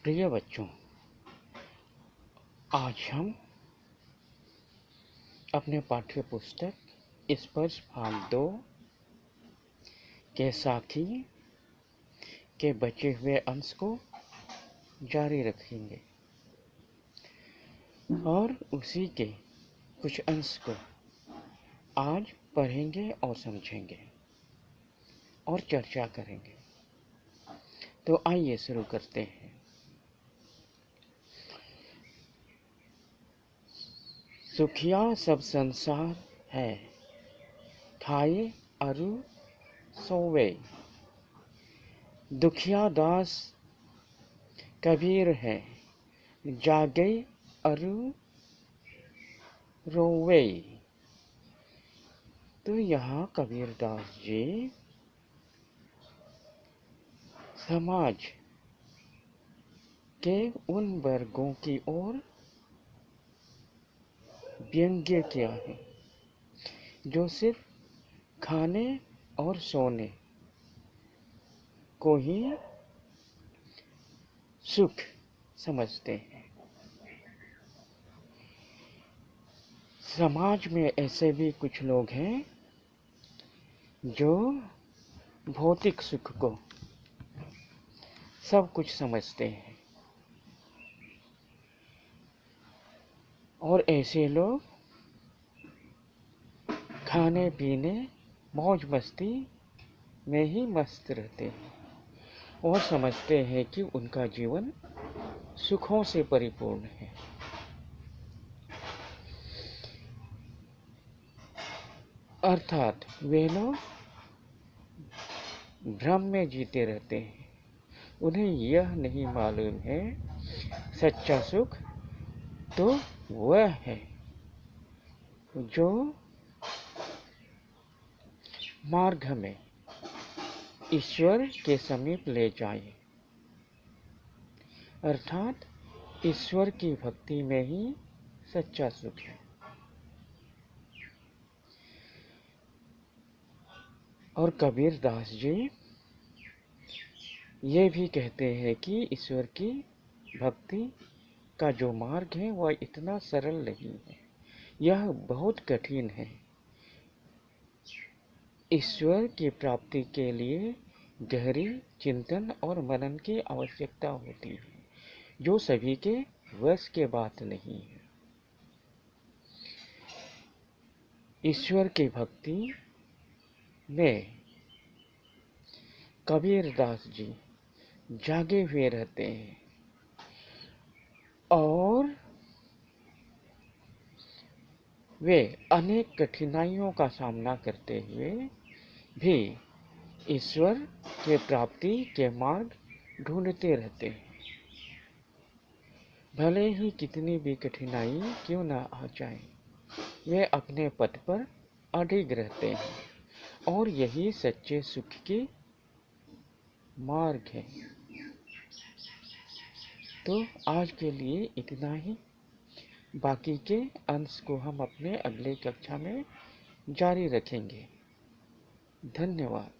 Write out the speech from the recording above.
प्रिय बच्चों, आज हम अपने पाठ्य पुस्तक स्पर्श भाग 2 के साथी के बचे हुए अंश को जारी रखेंगे और उसी के कुछ अंश को आज पढ़ेंगे और समझेंगे और चर्चा करेंगे। तो आइए शुरू करते हैं। सुखिया सब संसार है, खाए अरु सोवे। दुखिया दास कबीर है, जागे अरु रोवे। तो यहाँ कबीर दास जी समाज के उन वर्गों की ओर व्यंग्य किया है जो सिर्फ खाने और सोने को ही सुख समझते हैं। समाज में ऐसे भी कुछ लोग हैं जो भौतिक सुख को सब कुछ समझते हैं और ऐसे लोग खाने पीने मौज मस्ती में ही मस्त रहते हैं और समझते हैं कि उनका जीवन सुखों से परिपूर्ण है। अर्थात वे लोग भ्रम में जीते रहते हैं। उन्हें यह नहीं मालूम है सच्चा सुख तो वह है जो मार्ग में ईश्वर के समीप ले जाए, अर्थात ईश्वर की भक्ति में ही सच्चा सुख है। और कबीर दास जी ये भी कहते हैं कि ईश्वर की भक्ति का जो मार्ग है वह इतना सरल नहीं है, यह बहुत कठिन है। ईश्वर की प्राप्ति के लिए गहरी चिंतन और मनन की आवश्यकता होती है, जो सभी के वश के बात नहीं है। ईश्वर की भक्ति में कबीर दास जी जागे हुए रहते हैं और वे अनेक कठिनाइयों का सामना करते हुए भी ईश्वर के प्राप्ति के मार्ग ढूंढते रहते हैं। भले ही कितनी भी कठिनाई क्यों न आ जाए, वे अपने पथ पर अडिग रहते हैं और यही सच्चे सुख की मार्ग है। तो आज के लिए इतना ही। बाकी के अंश को हम अपने अगले कक्षा में जारी रखेंगे। धन्यवाद।